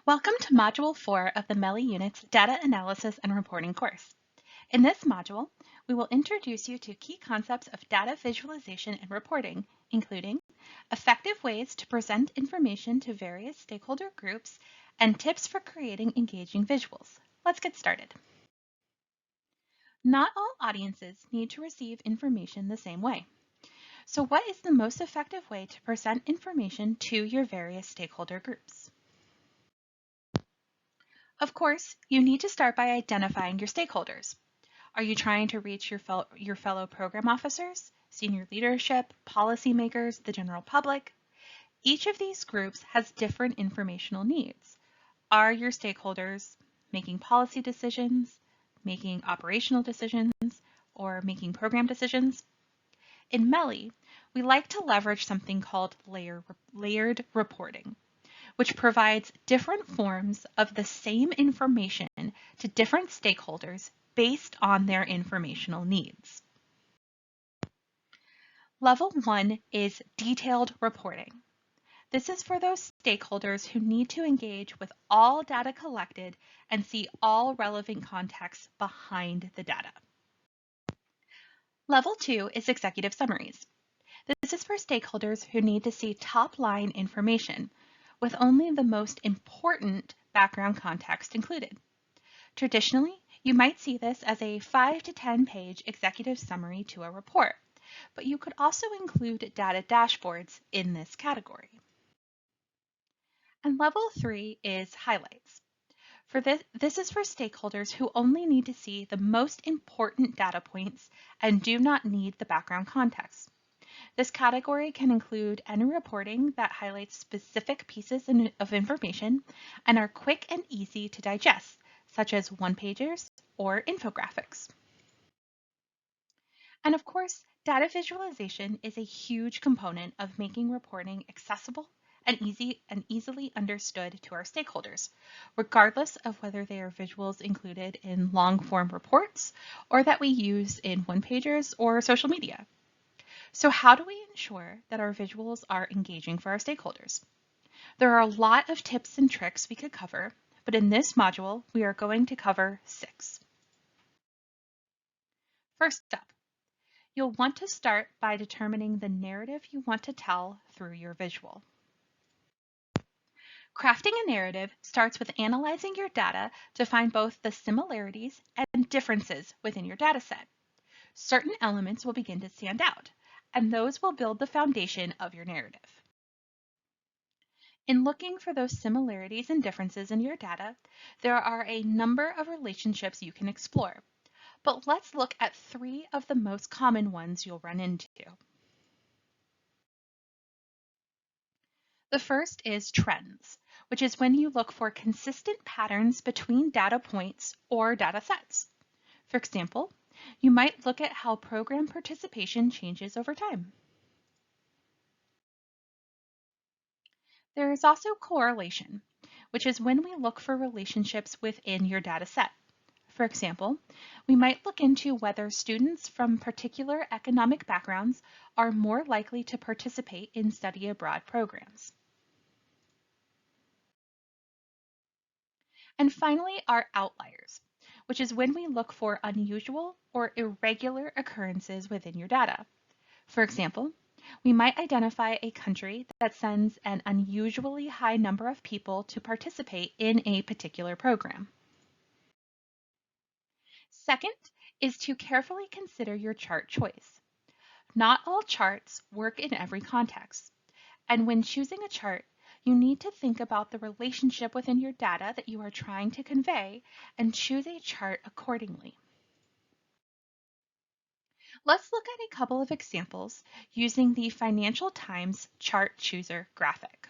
Welcome to Module 4 of the MELI Unit's Data Analysis and Reporting course. In this module, we will introduce you to key concepts of data visualization and reporting, including effective ways to present information to various stakeholder groups and tips for creating engaging visuals. Let's get started. Not all audiences need to receive information the same way. So what is the most effective way to present information to your various stakeholder groups? Of course, you need to start by identifying your stakeholders. Are you trying to reach your fellow program officers, senior leadership, policymakers, the general public? Each of these groups has different informational needs. Are your stakeholders making policy decisions, making operational decisions, or making program decisions? In MELI, we like to leverage something called layered reporting, which provides different forms of the same information to different stakeholders based on their informational needs. Level 1 is detailed reporting. This is for those stakeholders who need to engage with all data collected and see all relevant context behind the data. Level 2 is executive summaries. This is for stakeholders who need to see top-line information, with only the most important background context included. Traditionally, you might see this as a 5 to 10 page executive summary to a report, but you could also include data dashboards in this category. And level 3 is highlights. For this is for stakeholders who only need to see the most important data points and do not need the background context. This category can include any reporting that highlights specific pieces of information and are quick and easy to digest, such as one-pagers or infographics. And of course, data visualization is a huge component of making reporting accessible and easily understood to our stakeholders, regardless of whether they are visuals included in long-form reports or that we use in one-pagers or social media. So how do we ensure that our visuals are engaging for our stakeholders? There are a lot of tips and tricks we could cover, but in this module, we are going to cover 6. First up, you'll want to start by determining the narrative you want to tell through your visual. Crafting a narrative starts with analyzing your data to find both the similarities and differences within your data set. Certain elements will begin to stand out, and those will build the foundation of your narrative. In looking for those similarities and differences in your data, there are a number of relationships you can explore, but let's look at 3 of the most common ones you'll run into. The first is trends, which is when you look for consistent patterns between data points or data sets. For example, you might look at how program participation changes over time. There is also correlation, which is when we look for relationships within your data set. For example, we might look into whether students from particular economic backgrounds are more likely to participate in study abroad programs. And finally, our outliers, which is when we look for unusual or irregular occurrences within your data. For example, we might identify a country that sends an unusually high number of people to participate in a particular program. Second is to carefully consider your chart choice. Not all charts work in every context, and when choosing a chart, you need to think about the relationship within your data that you are trying to convey and choose a chart accordingly. Let's look at a couple of examples using the Financial Times Chart Chooser graphic.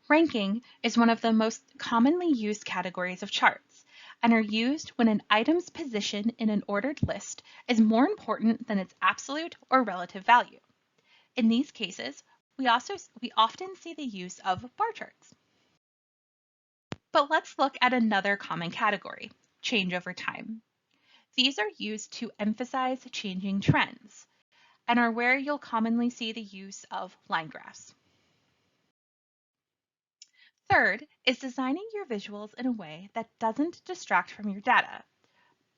Ranking is one of the most commonly used categories of charts and are used when an item's position in an ordered list is more important than its absolute or relative value. In these cases, we often see the use of bar charts. But let's look at another common category, change over time. These are used to emphasize changing trends and are where you'll commonly see the use of line graphs. Third is designing your visuals in a way that doesn't distract from your data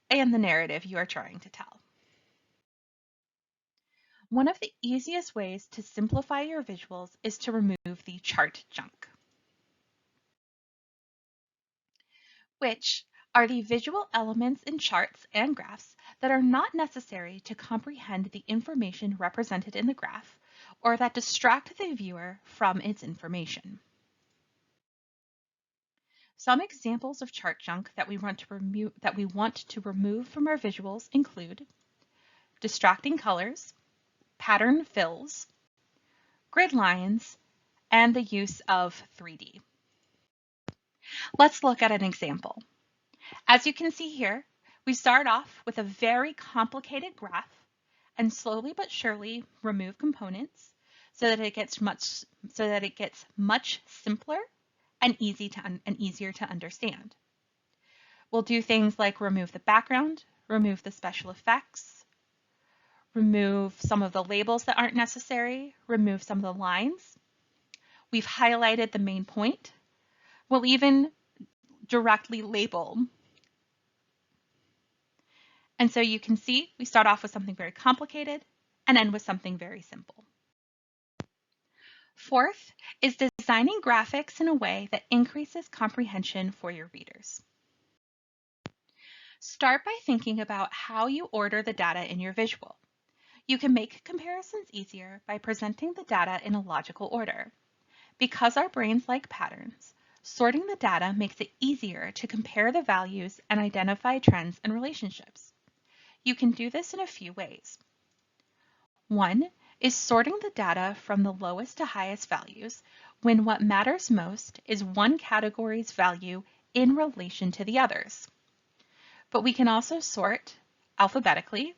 and the narrative you are trying to tell. One of the easiest ways to simplify your visuals is to remove the chart junk, which are the visual elements in charts and graphs that are not necessary to comprehend the information represented in the graph or that distract the viewer from its information. Some examples of chart junk that we want to remove from our visuals include distracting colors, pattern fills, grid lines, and the use of 3D. Let's look at an example. As you can see here, we start off with a very complicated graph and slowly but surely remove components so that it gets much simpler and easier to understand. We'll do things like remove the background, remove the special effects, remove some of the labels that aren't necessary, remove some of the lines. We've highlighted the main point. We'll even directly label. And so you can see we start off with something very complicated and end with something very simple. Fourth is designing graphics in a way that increases comprehension for your readers. Start by thinking about how you order the data in your visual. You can make comparisons easier by presenting the data in a logical order. Because our brains like patterns, sorting the data makes it easier to compare the values and identify trends and relationships. You can do this in a few ways. One is sorting the data from the lowest to highest values when what matters most is one category's value in relation to the others. But we can also sort alphabetically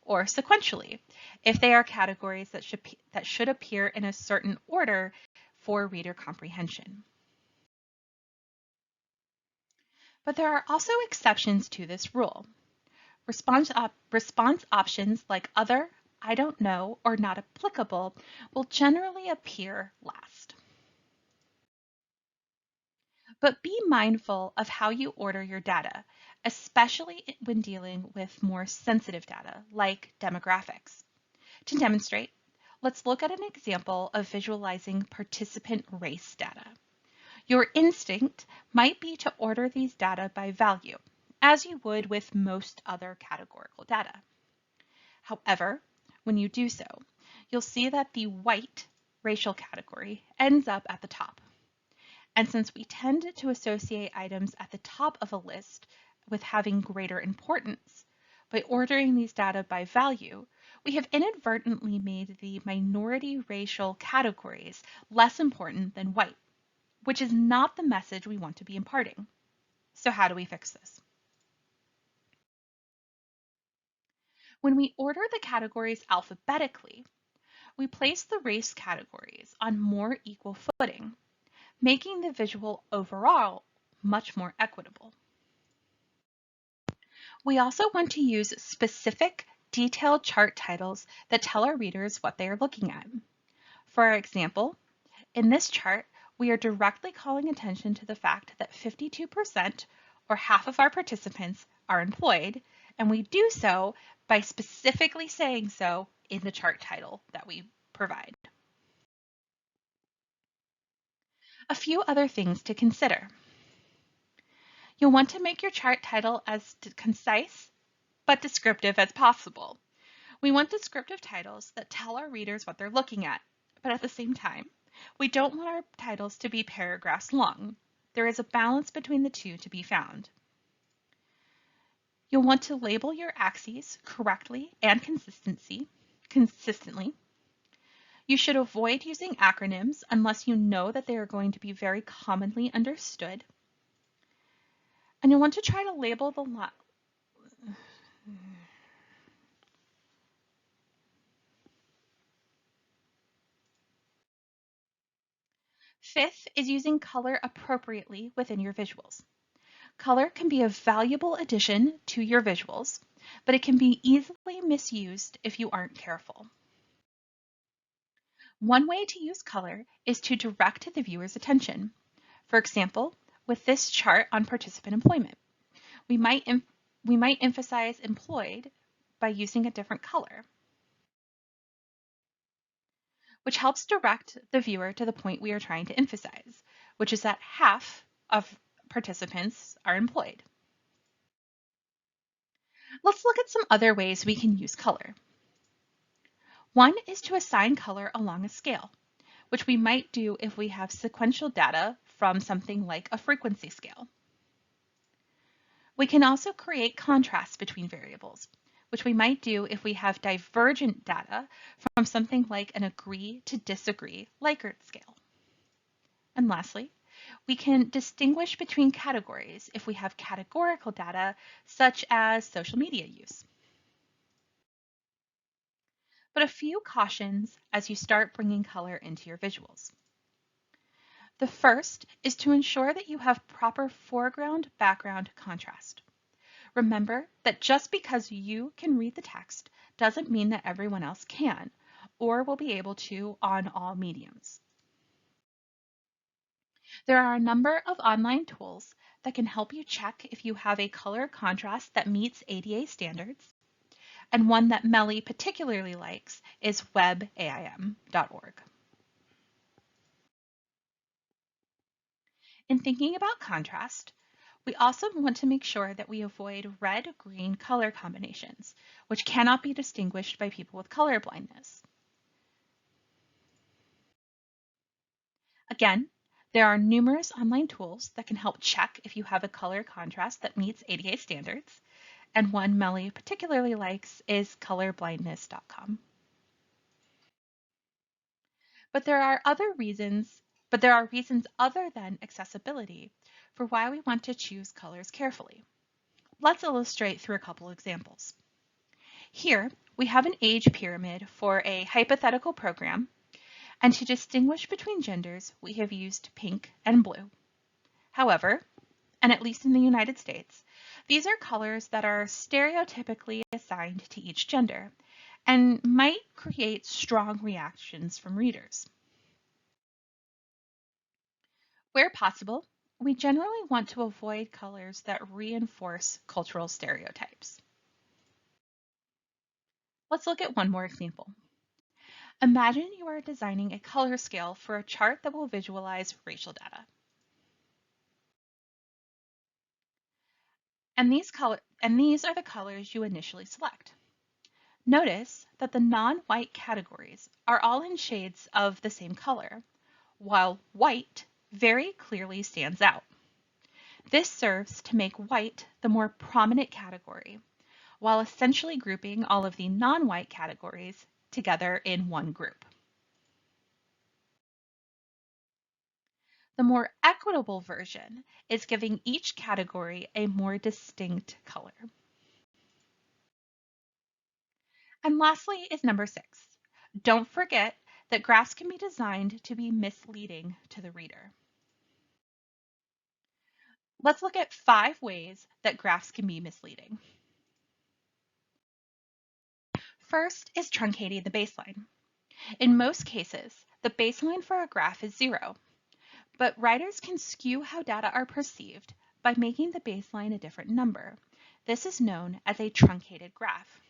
or sequentially if they are categories that should appear in a certain order for reader comprehension. But there are also exceptions to this rule. Response options like other, I don't know, or not applicable will generally appear last. But be mindful of how you order your data, especially when dealing with more sensitive data like demographics. To demonstrate, let's look at an example of visualizing participant race data. Your instinct might be to order these data by value, as you would with most other categorical data. However, when you do so, you'll see that the white racial category ends up at the top. And since we tend to associate items at the top of a list with having greater importance, by ordering these data by value, we have inadvertently made the minority racial categories less important than white, which is not the message we want to be imparting. So how do we fix this? When we order the categories alphabetically, we place the race categories on more equal footing, making the visual overall much more equitable. We also want to use specific, detailed chart titles that tell our readers what they are looking at. For example, in this chart, we are directly calling attention to the fact that 52%, or half of our participants, are employed, and we do so by specifically saying so in the chart title that we provide. A few other things to consider. You'll want to make your chart title as concise but descriptive as possible. We want descriptive titles that tell our readers what they're looking at, but at the same time, we don't want our titles to be paragraphs long. There is a balance between the two to be found. You'll want to label your axes correctly and consistently. You should avoid using acronyms unless you know that they are going to be very commonly understood. And you'll want to try to label the Fifth is using color appropriately within your visuals. Color can be a valuable addition to your visuals, but it can be easily misused if you aren't careful. One way to use color is to direct the viewer's attention. For example, with this chart on participant employment, we might, we might emphasize employed by using a different color, which helps direct the viewer to the point we are trying to emphasize, which is that half of participants are employed. Let's look at some other ways we can use color. One is to assign color along a scale, which we might do if we have sequential data from something like a frequency scale. We can also create contrast between variables, which we might do if we have divergent data from something like an agree to disagree Likert scale. And lastly, we can distinguish between categories if we have categorical data, such as social media use. But a few cautions as you start bringing color into your visuals. The first is to ensure that you have proper foreground-background contrast. Remember that just because you can read the text doesn't mean that everyone else can or will be able to on all mediums. There are a number of online tools that can help you check if you have a color contrast that meets ADA standards, and one that Melly particularly likes is webaim.org. In thinking about contrast, we also want to make sure that we avoid red-green color combinations, which cannot be distinguished by people with color blindness. Again, there are numerous online tools that can help check if you have a color contrast that meets ADA standards, and one Melly particularly likes is colorblindness.com. But there are reasons other than accessibility for why we want to choose colors carefully. Let's illustrate through a couple examples. Here, we have an age pyramid for a hypothetical program, and to distinguish between genders, we have used pink and blue. However, and at least in the United States, these are colors that are stereotypically assigned to each gender and might create strong reactions from readers. Where possible, we generally want to avoid colors that reinforce cultural stereotypes. Let's look at one more example. Imagine you are designing a color scale for a chart that will visualize racial data. And these are the colors you initially select. Notice that the non-white categories are all in shades of the same color, while white very clearly stands out. This serves to make white the more prominent category, while essentially grouping all of the non-white categories together in one group. The more equitable version is giving each category a more distinct color. And lastly is number 6. Don't forget that graphs can be designed to be misleading to the reader. Let's look at 5 ways that graphs can be misleading. First is truncating the baseline. In most cases, the baseline for a graph is 0, but writers can skew how data are perceived by making the baseline a different number. This is known as a truncated graph.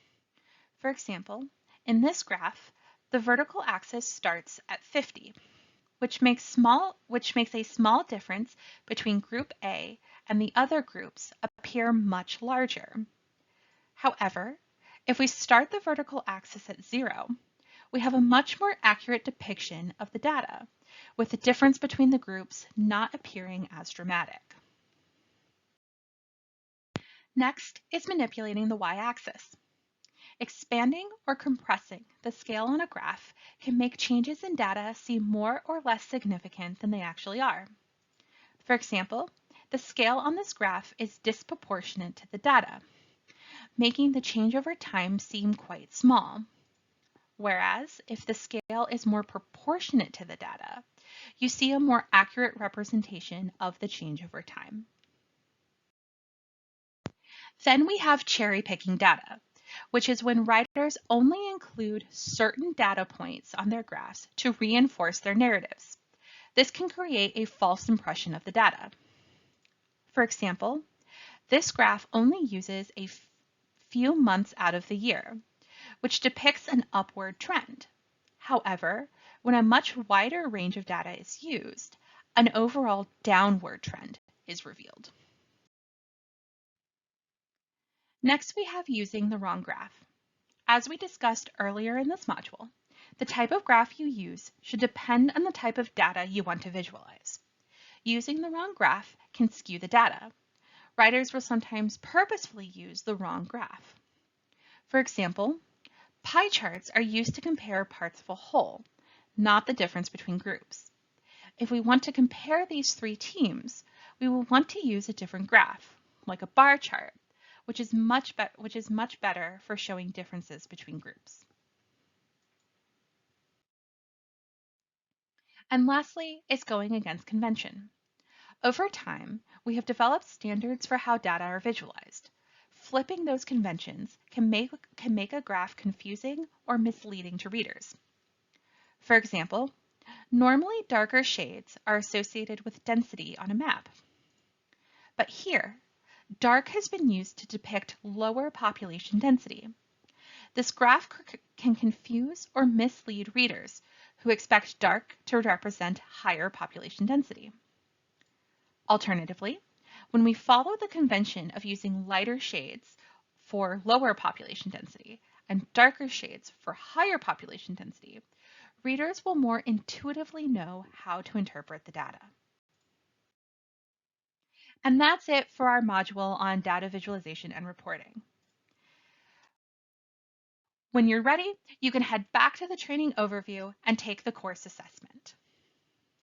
For example, in this graph, the vertical axis starts at 50, which makes a small difference between group A and the other groups appear much larger. However, if we start the vertical axis at 0, we have a much more accurate depiction of the data, with the difference between the groups not appearing as dramatic. Next is manipulating the y-axis. Expanding or compressing the scale on a graph can make changes in data seem more or less significant than they actually are. For example, the scale on this graph is disproportionate to the data, making the change over time seem quite small. Whereas, if the scale is more proportionate to the data, you see a more accurate representation of the change over time. Then we have cherry-picking data, which is when writers only include certain data points on their graphs to reinforce their narratives. This can create a false impression of the data. For example, this graph only uses a few months out of the year, which depicts an upward trend. However, when a much wider range of data is used, an overall downward trend is revealed. Next, we have using the wrong graph. As we discussed earlier in this module, the type of graph you use should depend on the type of data you want to visualize. Using the wrong graph can skew the data. Writers will sometimes purposefully use the wrong graph. For example, pie charts are used to compare parts of a whole, not the difference between groups. If we want to compare these three teams, we will want to use a different graph, like a bar chart, which is much better for showing differences between groups. And lastly, is going against convention. Over time, we have developed standards for how data are visualized. Flipping those conventions can make a graph confusing or misleading to readers. For example, normally darker shades are associated with density on a map. But here, dark has been used to depict lower population density. This graph can confuse or mislead readers who expect dark to represent higher population density. Alternatively, when we follow the convention of using lighter shades for lower population density and darker shades for higher population density, readers will more intuitively know how to interpret the data. And that's it for our module on data visualization and reporting. When you're ready, you can head back to the training overview and take the course assessment.